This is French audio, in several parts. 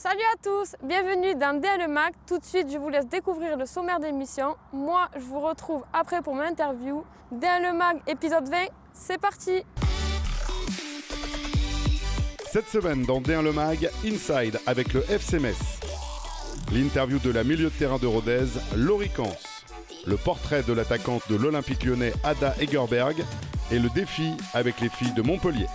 Salut à tous, bienvenue dans DL Mag. Tout de suite, je vous laisse découvrir le sommaire d'émission. Moi, je vous retrouve après pour mon interview. DL Mag, épisode 20, c'est parti. Cette semaine dans D1 Le Mag, Inside avec le FC Metz. L'interview de la milieu de terrain de Rodez, Laurie Cans. Le portrait de l'attaquante de l'Olympique lyonnais, Ada Egerberg. Et le défi avec les filles de Montpellier.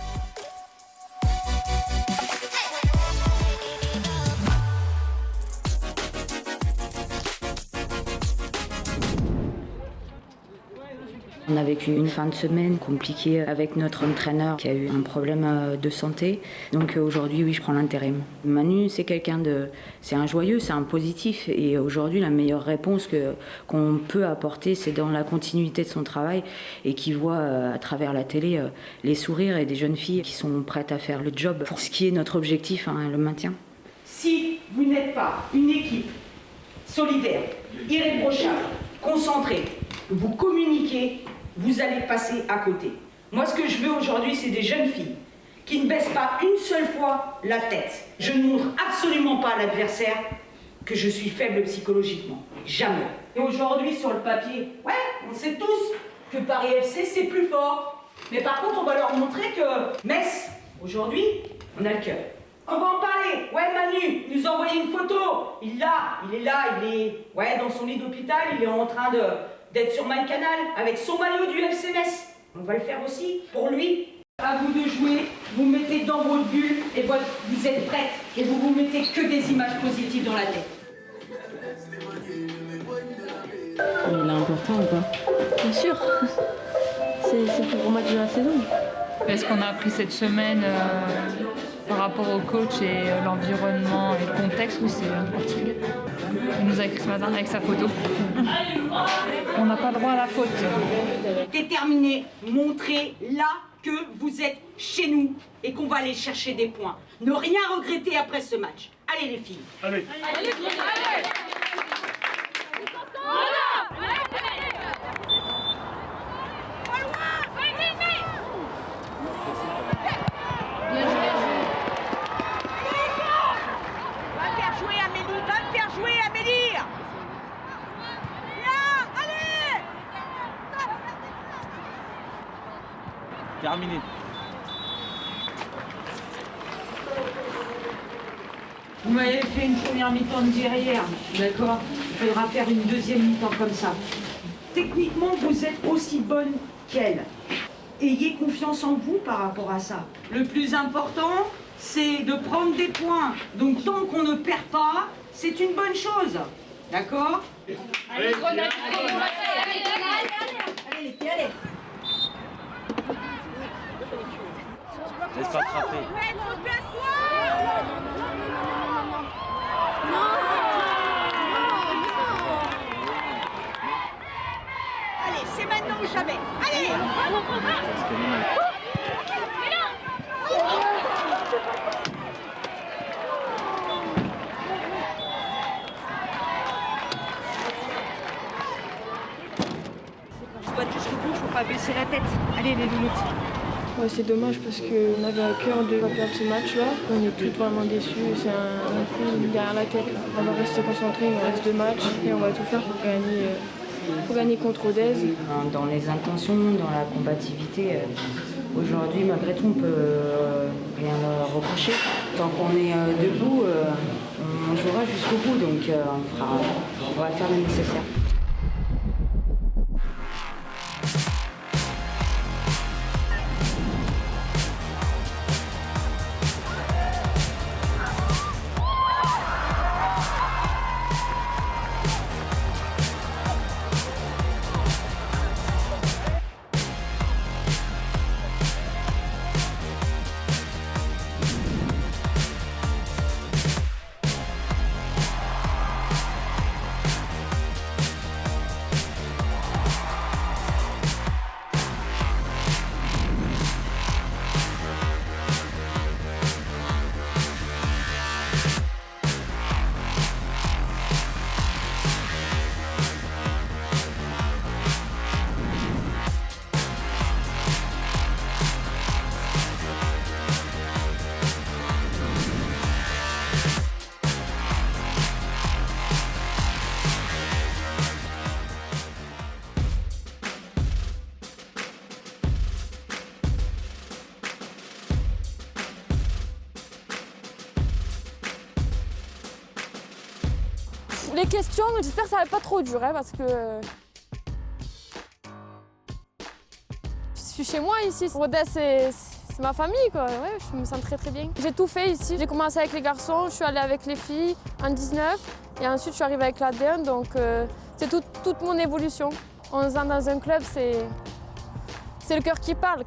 On a vécu une fin de semaine compliquée avec notre entraîneur qui a eu un problème de santé. Donc aujourd'hui, oui, je prends l'intérim. Manu, c'est un joyeux, c'est un positif. Et aujourd'hui, la meilleure réponse qu'on peut apporter, c'est dans la continuité de son travail et qui voit à travers la télé les sourires et des jeunes filles qui sont prêtes à faire le job. Pour ce qui est notre objectif, le maintien. Si vous n'êtes pas une équipe solidaire, irréprochable, concentrée, vous communiquez, vous allez passer à côté. Moi, ce que je veux aujourd'hui, c'est des jeunes filles qui ne baissent pas une seule fois la tête. Je ne montre absolument pas à l'adversaire que je suis faible psychologiquement. Jamais. Et aujourd'hui, sur le papier, on sait tous que Paris FC, c'est plus fort. Mais par contre, on va leur montrer que Metz, aujourd'hui, on a le cœur. On va en parler. Manu nous a envoyé une photo. Il est là, dans son lit d'hôpital, il est en train d'être sur MyCanal avec son maillot du FC Metz. On va le faire aussi pour lui. À vous de jouer, vous mettez dans votre bulle et vous êtes prêtes et vous mettez que des images positives dans la tête. Il est important ou pas? Bien sûr. C'est le plus gros match de la saison. Est-ce qu'on a appris cette semaine par rapport au coach et l'environnement et le contexte? Oui, c'est particulier. Il nous a écrit ce matin avec sa photo. On n'a pas droit à la faute. Déterminé, montrez là que vous êtes chez nous et qu'on va aller chercher des points. Ne rien regretter après ce match. Allez les filles. Allez. Terminé. Vous m'avez fait une première mi-temps de derrière, d'accord? Il faudra faire une deuxième mi-temps comme ça. Techniquement, vous êtes aussi bonne qu'elle. Ayez confiance en vous par rapport à ça. Le plus important, c'est de prendre des points. Donc tant qu'on ne perd pas, c'est une bonne chose. D'accord? Allez, les filles, allez. Laisse pas frapper. Allez, c'est maintenant ou jamais. Allez. Je dois jusqu'au bout, faut pas baisser la tête. Allez les limites. Ouais, c'est dommage parce qu'on avait à cœur de ne pas perdre ce match-là. On est tous vraiment déçus. C'est un coup derrière la tête. Là. On va rester concentré, il nous reste 2 matchs et on va tout faire pour gagner contre Rodez. Dans les intentions, dans la combativité, aujourd'hui, malgré tout, on ne peut rien leur reprocher. Tant qu'on est debout, on jouera jusqu'au bout, donc on va faire le nécessaire. Les questions, j'espère que ça va pas trop dur, hein, parce que je suis chez moi ici. Rodez, c'est ma famille, quoi. Ouais, je me sens très très bien. J'ai tout fait ici. J'ai commencé avec les garçons, je suis allée avec les filles en 19 et ensuite je suis arrivée avec la D1, donc c'est toute mon évolution. 11 ans dans un club, c'est le cœur qui parle.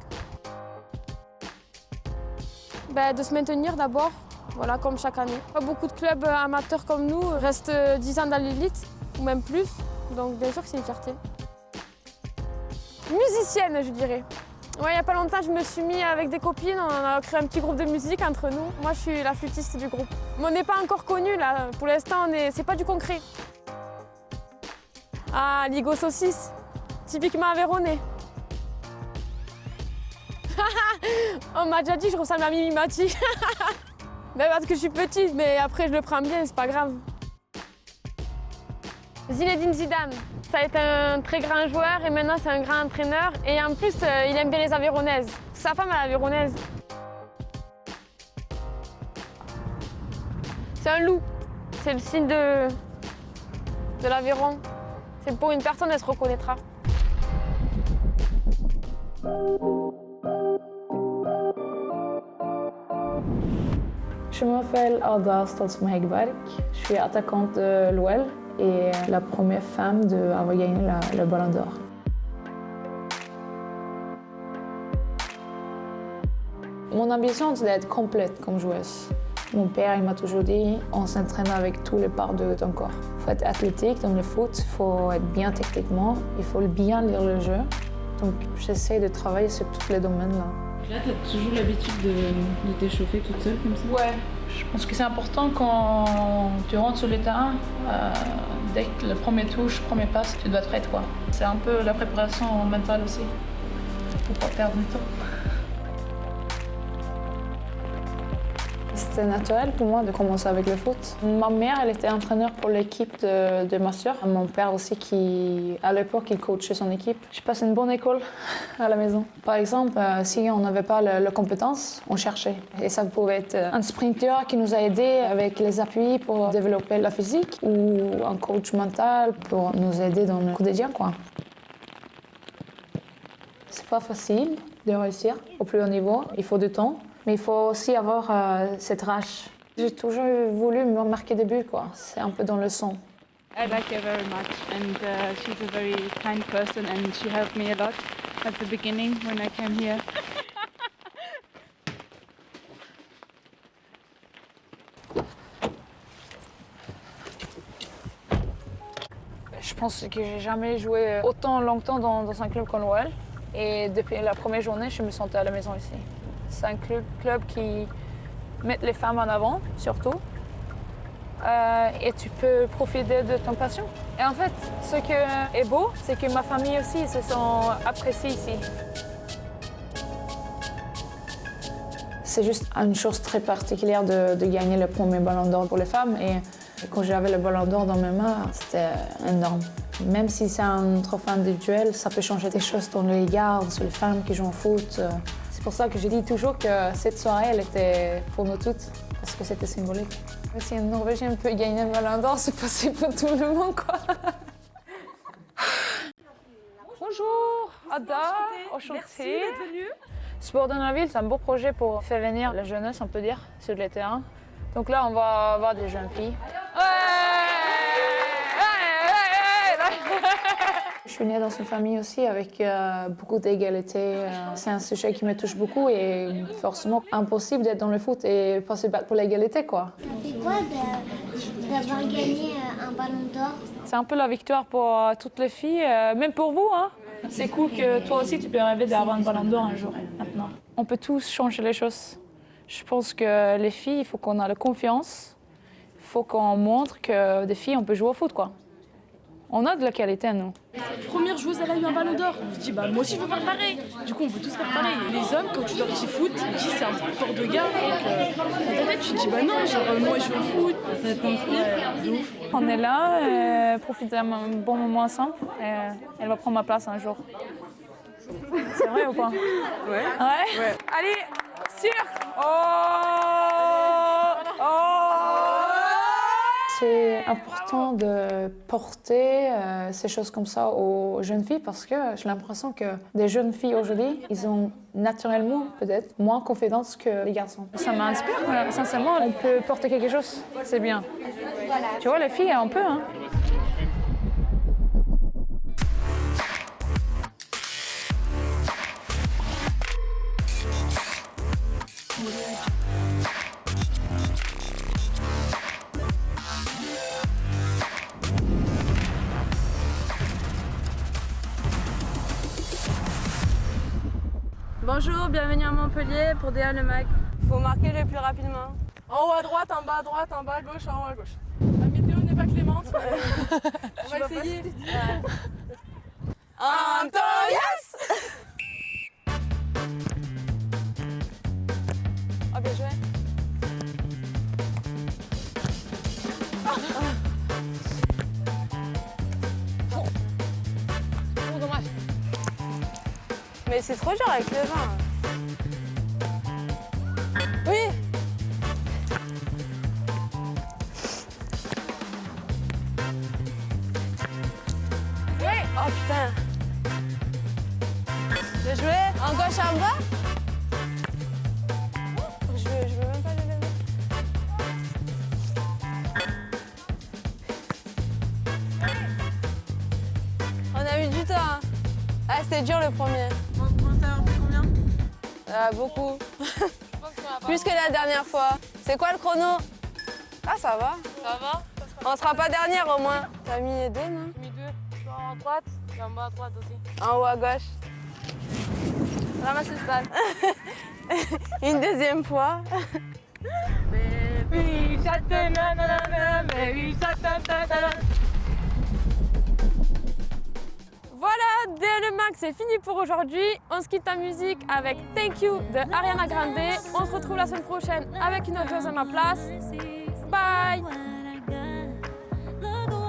Ben, de se maintenir d'abord, voilà, comme chaque année. Pas beaucoup de clubs amateurs comme nous restent 10 ans dans l'élite, ou même plus, donc bien sûr que c'est une fierté. Musicienne, je dirais. Ouais, il n'y a pas longtemps, je me suis mis avec des copines, on a créé un petit groupe de musique entre nous. Moi, je suis la flûtiste du groupe. Mais on n'est pas encore connus, là. Pour l'instant, c'est pas du concret. Ah, Ligo Saucisse, typiquement aveyronnais. On m'a déjà dit que je ressemble à Mimi Mati. Ben parce que je suis petite, mais après je le prends bien, c'est pas grave. Zinedine Zidane, ça a été un très grand joueur et maintenant c'est un grand entraîneur. Et en plus, il aime bien les Aveyronnaises. Sa femme est aveyronnaise. C'est un loup, c'est le signe de l'Aveyron. C'est pour une personne, elle se reconnaîtra. Je m'appelle Ada Stadsmo Häggberg. Je suis attaquante de l'OL et la première femme à avoir gagné le Ballon d'Or. Mon ambition, c'est d'être complète comme joueuse. Mon père il m'a toujours dit on s'entraîne avec tous les parts de ton corps. Il faut être athlétique dans le foot, il faut être bien techniquement, il faut bien lire le jeu. Donc j'essaie de travailler sur tous les domaines là. Là, tu as toujours l'habitude de t'échauffer toute seule comme ça? Ouais, je pense que c'est important quand tu rentres sur le terrain, dès que le premier touche, premier passe, tu dois être prête, quoi. C'est un peu la préparation mentale aussi, pour pas perdre du temps. C'était naturel pour moi de commencer avec le foot. Ma mère, elle était entraîneur pour l'équipe de ma sœur. Mon père aussi, à l'époque, il coachait son équipe. J'ai passé une bonne école à la maison. Par exemple, si on n'avait pas la compétence, on cherchait. Et ça pouvait être un sprinter qui nous a aidés avec les appuis pour développer la physique ou un coach mental pour nous aider dans le quotidien, quoi. C'est pas facile de réussir au plus haut niveau. Il faut du temps. Mais il faut aussi avoir cette rage. J'ai toujours voulu me marquer des buts, quoi. C'est un peu dans le sang. I like her very much, and she's a very kind person, and she helped me a lot at the beginning when I came here. Je pense que j'ai jamais joué autant longtemps dans un club comme l'OL. Et depuis la première journée, je me sentais à la maison ici. C'est un club qui met les femmes en avant, surtout. Et tu peux profiter de ton passion. Et en fait, ce qui est beau, c'est que ma famille aussi se sent appréciée ici. C'est juste une chose très particulière de gagner le premier Ballon d'Or pour les femmes. Et quand j'avais le Ballon d'Or dans mes mains, c'était énorme. Même si c'est un trophée individuel, ça peut changer des choses dans le regard sur les femmes qui jouent au foot. C'est pour ça que je dis toujours que cette soirée, elle était pour nous toutes, parce que c'était symbolique. Si un Norvégien peut gagner le Ballon d'Or, c'est possible pour tout le monde, quoi. Bonjour, Ada, enchantée. Merci d'être venue. Sport dans la ville, c'est un beau projet pour faire venir la jeunesse, on peut dire, sur les terrains. Donc là, on va avoir des jeunes filles. Je suis née dans une famille aussi avec beaucoup d'égalité. C'est un sujet qui me touche beaucoup et forcément impossible d'être dans le foot et pas se battre pour l'égalité, quoi. C'est quoi d'avoir gagné un Ballon d'Or? C'est un peu la victoire pour toutes les filles, même pour vous, hein. C'est cool que toi aussi tu peux rêver d'avoir un Ballon d'Or un jour, maintenant. On peut tous changer les choses. Je pense que les filles, il faut qu'on ait la confiance. Il faut qu'on montre que des filles, on peut jouer au foot, quoi. On a de la qualité, nous. Première joueuse, elle a eu un Ballon d'Or. Je me dis, moi aussi, je veux faire pareil. Du coup, on veut tous faire pareil. Les hommes, quand tu leur dis foot, ils disent c'est un sport de gars. Donc, dans ta tête, tu te dis, non, genre, moi, je joue au foot. Ça t'inspire. De ouf. On est là, profiter d'un bon moment ensemble. Elle va prendre ma place un jour. C'est vrai ou pas? Ouais. Ouais. Allez, sur. c'est important de porter ces choses comme ça aux jeunes filles parce que j'ai l'impression que des jeunes filles aujourd'hui, ils ont naturellement peut-être moins confiance que les garçons. Ça m'inspire, sincèrement, on peut porter quelque chose, c'est bien. Tu vois, les filles, un peu, hein. Bonjour, bienvenue à Montpellier pour DA Le Mag. Faut marquer le plus rapidement. En haut à droite, en bas à droite, en bas à gauche, en haut à gauche. La météo n'est pas clémente. On va essayer. Un temps, yes! Oh, bien joué. Oh, dommage. Mais c'est trop dur avec le vin. Oui. Oui. Oh putain. Bien joué. En gauche en bas. Je veux même pas le lever. On a eu du temps. Hein. Ah, c'était dur le premier. Beaucoup. Plus que la dernière fois. C'est quoi le chrono? Ah, ça va. Ça va? On sera pas dernière au moins. T'as mis 2, non? J'ai mis 2. En droite et en bas à droite aussi. En haut à gauche. Ramasse le stade. Une deuxième fois. Baby shark, nanana, baby shark, nanana. Voilà, DA Le Mag, c'est fini pour aujourd'hui. On se quitte en musique avec Thank You de Ariana Grande. On se retrouve la semaine prochaine avec une autre chose à ma place. Bye!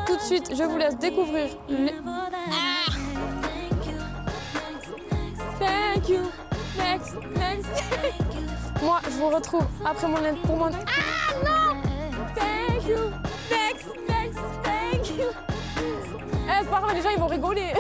Tout de suite, je vous laisse découvrir Thank you, next. Moi, je vous retrouve après mon pour mon... Ah non! Thank you, next, thank you. Eh, c'est pas grave, les gens ils vont rigoler.